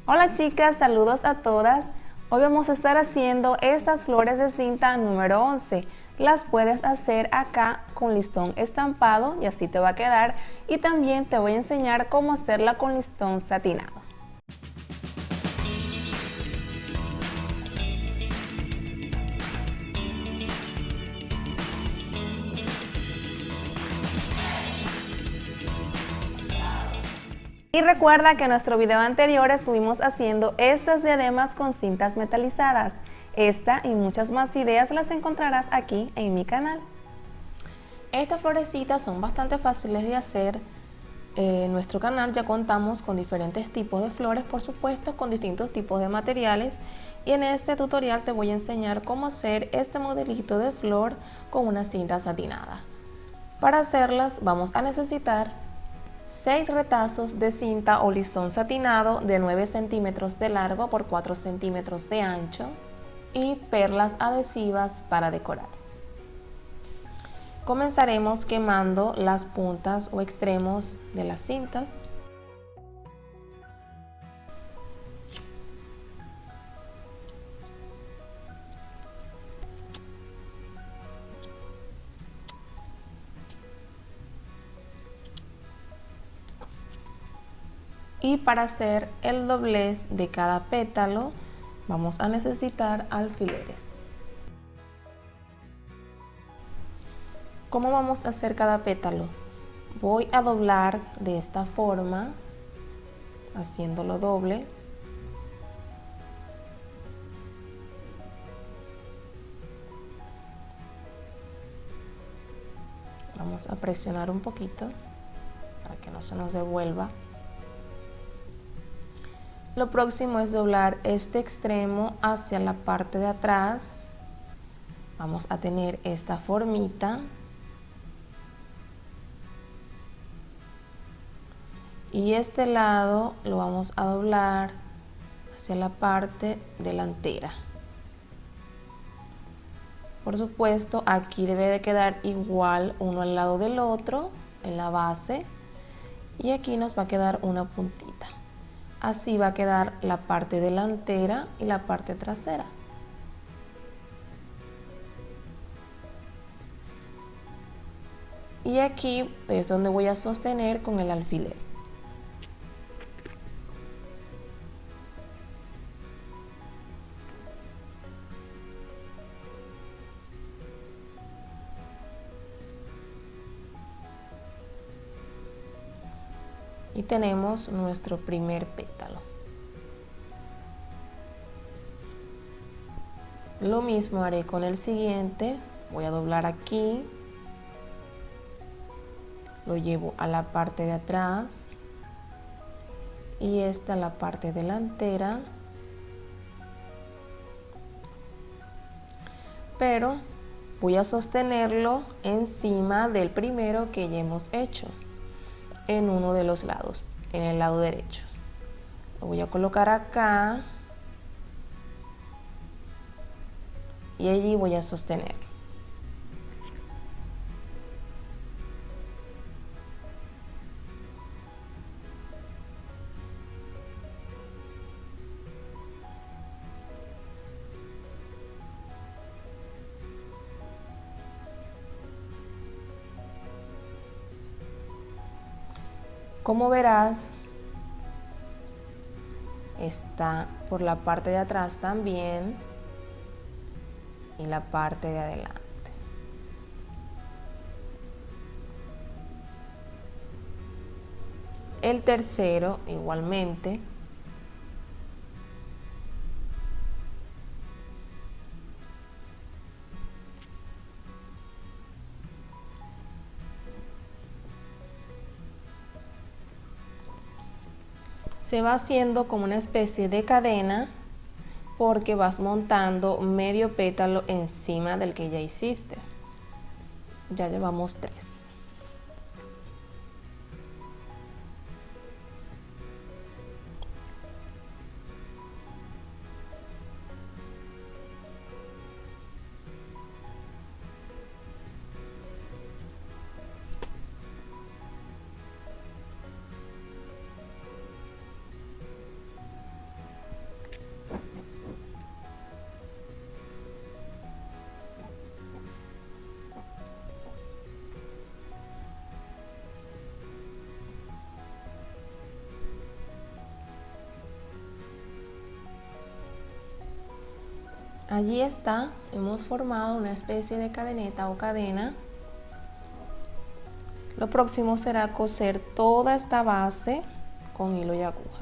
Hola chicas, saludos a todas. Hoy vamos a estar haciendo estas flores de cinta número 11. Las puedes hacer acá con listón estampado y así te va a quedar. Y también te voy a enseñar cómo hacerla con listón satinado. Y recuerda que en nuestro video anterior estuvimos haciendo estas diademas con cintas metalizadas. Esta y muchas más ideas las encontrarás aquí en mi canal. Estas florecitas son bastante fáciles de hacer. En nuestro canal ya contamos con diferentes tipos de flores, por supuesto, con distintos tipos de materiales. Y en este tutorial te voy a enseñar cómo hacer este modelito de flor con una cinta satinada. Para hacerlas vamos a necesitar 6 retazos de cinta o listón satinado de 9 centímetros de largo por 4 centímetros de ancho y perlas adhesivas para decorar. Comenzaremos quemando las puntas o extremos de las cintas. Y para hacer el doblez de cada pétalo vamos a necesitar alfileres. ¿Cómo vamos a hacer cada pétalo? Voy a doblar de esta forma, haciéndolo doble. Vamos a presionar un poquito para que no se nos devuelva. Lo próximo es doblar este extremo hacia la parte de atrás. Vamos a tener esta formita. Y este lado lo vamos a doblar hacia la parte delantera. Por supuesto, aquí debe de quedar igual uno al lado del otro en la base. Y aquí nos va a quedar una puntita. Así va a quedar la parte delantera y la parte trasera. Y aquí es donde voy a sostener con el alfiler. Y tenemos nuestro primer pétalo. Lo mismo haré con el siguiente. Voy a doblar aquí, lo llevo a la parte de atrás y esta a la parte delantera, pero voy a sostenerlo encima del primero que ya hemos hecho en uno de los lados, en el lado derecho. Lo voy a colocar acá y allí voy a sostener. Como verás, está por la parte de atrás también y la parte de adelante. El tercero igualmente. Se va haciendo como una especie de cadena porque vas montando medio pétalo encima del que ya hiciste. Ya llevamos 3. Allí está, hemos formado una especie de cadeneta o cadena. Lo próximo será coser toda esta base con hilo y aguja.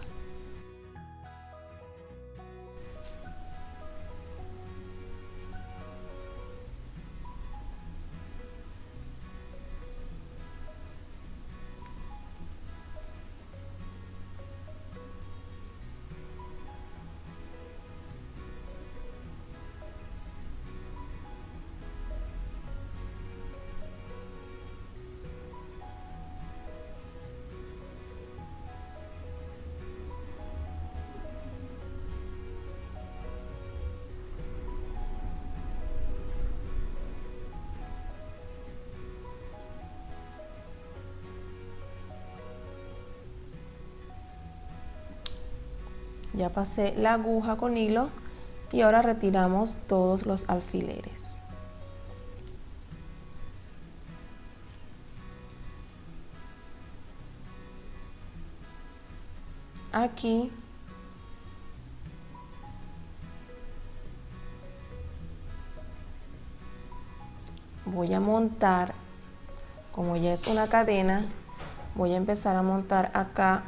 Ya pasé la aguja con hilo y ahora retiramos todos los alfileres. Aquí voy a montar, como ya es una cadena, voy a empezar a montar acá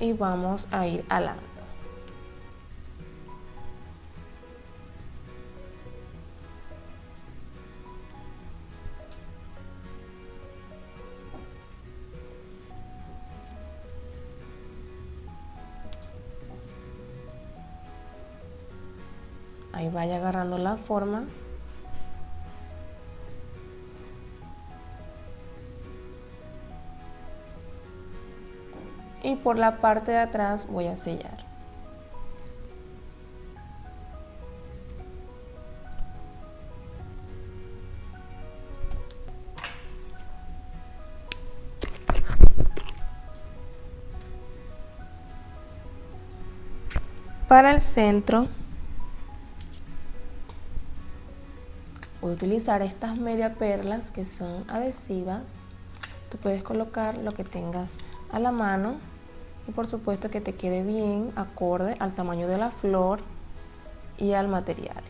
y vamos a ir alando. Ahí vaya agarrando la forma. Y por la parte de atrás voy a sellar. Para el centro voy a utilizar estas media perlas que son adhesivas. Tú puedes colocar lo que tengas a la mano y por supuesto que te quede bien acorde al tamaño de la flor y al material.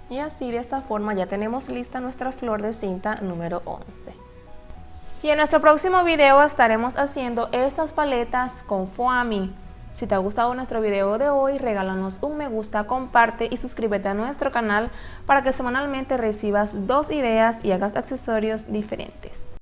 Y así de esta forma ya tenemos lista nuestra flor de cinta número 11. Y en nuestro próximo video estaremos haciendo estas paletas con foamy. Si te ha gustado nuestro video de hoy, regálanos un me gusta, comparte y suscríbete a nuestro canal para que semanalmente recibas 2 ideas y hagas accesorios diferentes.